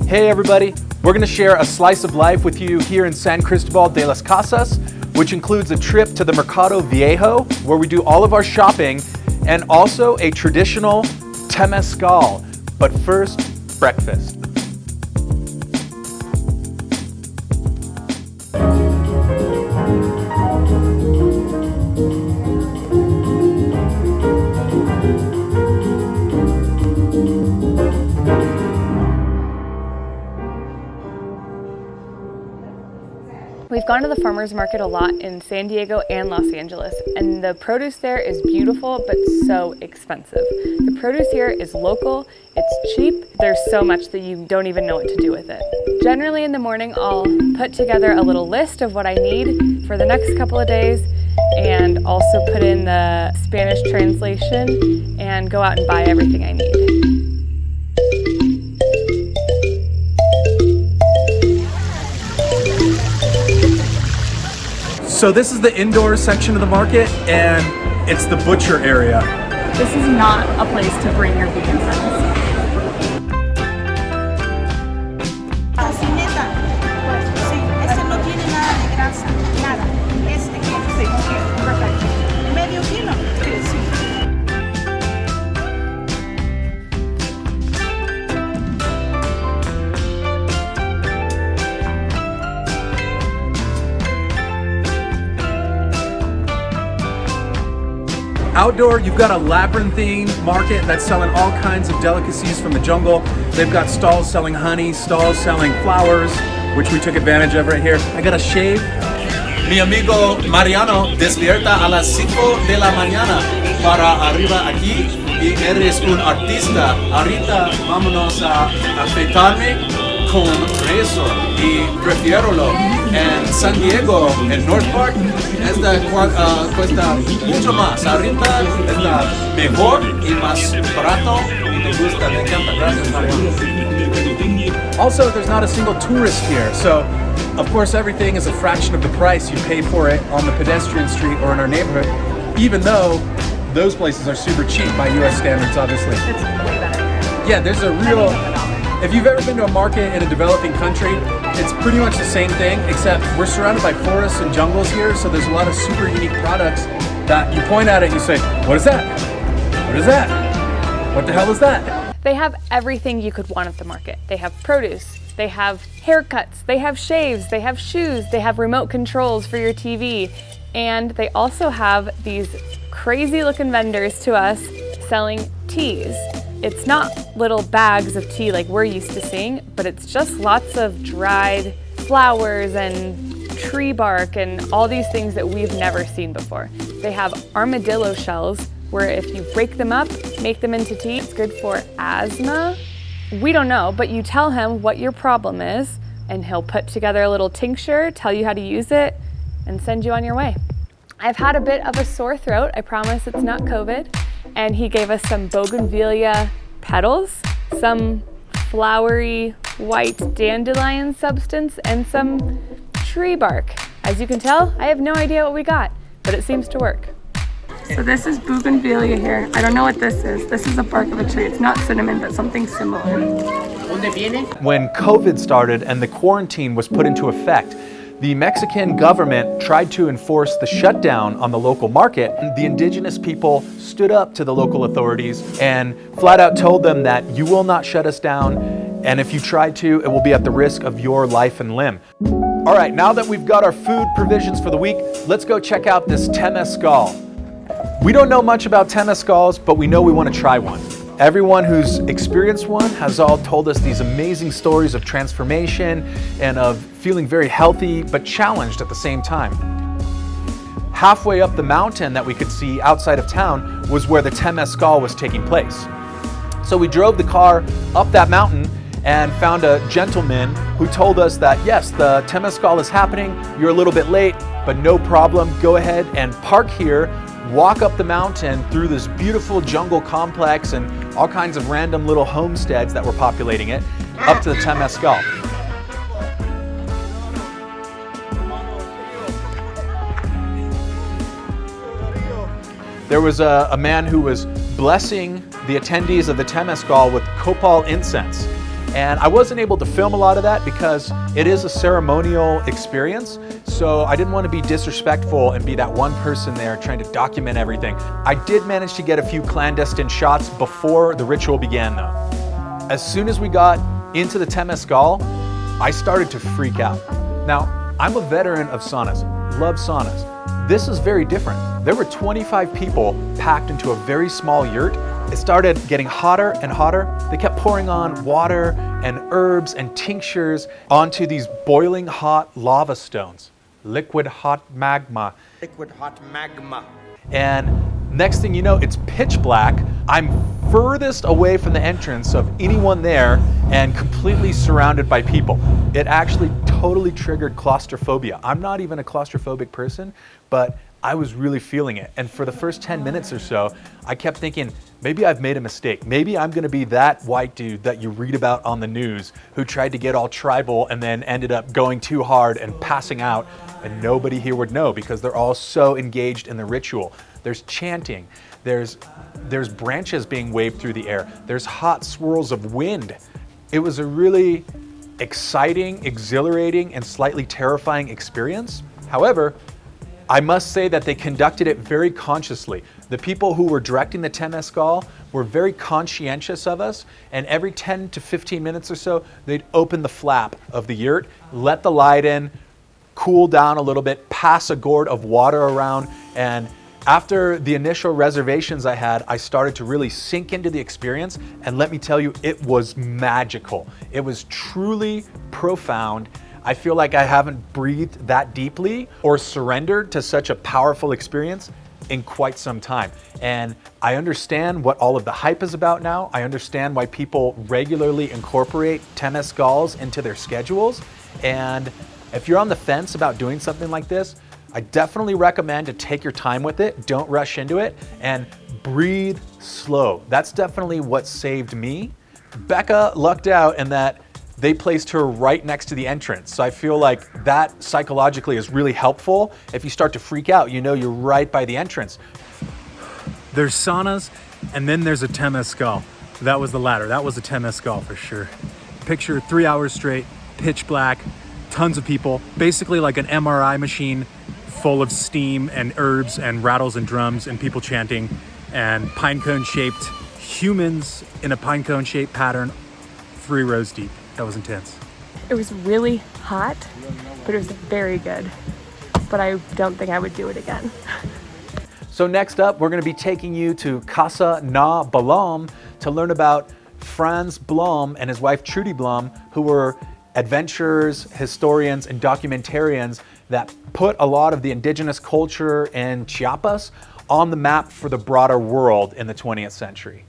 Hey everybody, we're going to share a slice of life with you here in San Cristobal de las Casas, which includes a trip to the Mercado Viejo, where we do all of our shopping, and also a traditional Temazcal. But first, breakfast. We've gone to the farmers market a lot in San Diego and Los Angeles, and the produce there is beautiful but so expensive. The produce here is local, it's cheap, there's so much that you don't even know what to do with it. Generally in the morning I'll put together a little list of what I need for the next couple of days and also put in the Spanish translation and go out and buy everything I need. So this is the indoor section of the market, and it's the butcher area. This is not a place to bring your vegan friends. Outdoor, you've got a labyrinthine market that's selling all kinds of delicacies from the jungle. They've got stalls selling honey, stalls selling flowers, which we took advantage of right here. I got a shave. Mi amigo Mariano despierta a las 5 de la mañana para arriba aquí y eres un artista. Ahorita vámonos a afeitarme con razor y prefiérolo. En San Diego, en North Park, esta cuesta mucho más. Ahorita está mejor y más barato y me gusta, me encanta. Gracias, Mariano. Also, there's not a single tourist here, so of course everything is a fraction of the price you pay for it on the pedestrian street or in our neighborhood, even though those places are super cheap by US standards, obviously. It's way better. Yeah, there's a real... If you've ever been to a market in a developing country, it's pretty much the same thing, except we're surrounded by forests and jungles here, so there's a lot of super unique products that you point at it and you say, what is that? What is that? What the hell is that? They have everything you could want at the market. They have produce, they have haircuts, they have shaves, they have shoes, they have remote controls for your TV, and they also have these crazy looking vendors to us selling teas. It's not little bags of tea like we're used to seeing, but it's just lots of dried flowers and tree bark and all these things that we've never seen before. They have armadillo shells where if you break them up, make them into tea, it's good for asthma. We don't know, but you tell him what your problem is and he'll put together a little tincture, tell you how to use it, and send you on your way. I've had a bit of a sore throat, I promise it's not COVID. And he gave us some bougainvillea petals, some flowery white dandelion substance, and some tree bark. As you can tell, I have no idea what we got, but it seems to work. So this is bougainvillea here. I don't know what this is. This is a bark of a tree. It's not cinnamon, but something similar. When COVID started and the quarantine was put into effect, the Mexican government tried to enforce the shutdown on the local market. The indigenous people stood up to the local authorities and flat out told them that you will not shut us down, and if you try to, it will be at the risk of your life and limb. All right, now that we've got our food provisions for the week, let's go check out this Temazcal. We don't know much about Temazcals, but we know we want to try one. Everyone who's experienced one has all told us these amazing stories of transformation and of feeling very healthy but challenged at the same time. Halfway up the mountain that we could see outside of town was where the Temazcal was taking place. So we drove the car up that mountain and found a gentleman who told us that yes, the Temazcal is happening, you're a little bit late, but no problem, go ahead and park here, walk up the mountain through this beautiful jungle complex and all kinds of random little homesteads that were populating it, up to the Temazcal. There was a man who was blessing the attendees of the Temazcal with copal incense. And I wasn't able to film a lot of that because it is a ceremonial experience. So I didn't want to be disrespectful and be that one person there trying to document everything. I did manage to get a few clandestine shots before the ritual began though. As soon as we got into the Temazcal, I started to freak out. Now, I'm a veteran of saunas, love saunas. This is very different. There were 25 people packed into a very small yurt. It started getting hotter and hotter. They kept pouring on water and herbs and tinctures onto these boiling hot lava stones. Liquid hot magma. Liquid hot magma. And next thing you know, it's pitch black. I'm furthest away from the entrance of anyone there and completely surrounded by people. It actually totally triggered claustrophobia. I'm not even a claustrophobic person, but I was really feeling it. And for the first 10 minutes or so, I kept thinking, maybe I've made a mistake. Maybe I'm gonna be that white dude that you read about on the news who tried to get all tribal and then ended up going too hard and passing out, and nobody here would know because they're all so engaged in the ritual. There's chanting, there's branches being waved through the air, there's hot swirls of wind. It was a really exciting, exhilarating, and slightly terrifying experience. However, I must say that they conducted it very consciously. The people who were directing the Temazcal were very conscientious of us, and every 10 to 15 minutes or so, they'd open the flap of the yurt, let the light in, cool down a little bit, pass a gourd of water around, and after the initial reservations I had, I started to really sink into the experience, and let me tell you, it was magical. It was truly profound. I feel like I haven't breathed that deeply or surrendered to such a powerful experience in quite some time. And I understand what all of the hype is about now. I understand why people regularly incorporate Temazcals into their schedules. And if you're on the fence about doing something like this, I definitely recommend to take your time with it. Don't rush into it and breathe slow. That's definitely what saved me. Becca lucked out in that they placed her right next to the entrance. So I feel like that psychologically is really helpful. If you start to freak out, you know you're right by the entrance. There's saunas, and then there's a Temazcal. That was the latter. That was a Temazcal for sure. Picture 3 hours straight, pitch black, tons of people, basically like an MRI machine full of steam and herbs and rattles and drums and people chanting and pinecone shaped humans in a pinecone shaped pattern, 3 rows deep. That was intense. It was really hot, but it was very good. But I don't think I would do it again. So next up, we're gonna be taking you to Casa na Blom to learn about Franz Blom and his wife Trudy Blom, who were adventurers, historians, and documentarians that put a lot of the indigenous culture in Chiapas on the map for the broader world in the 20th century.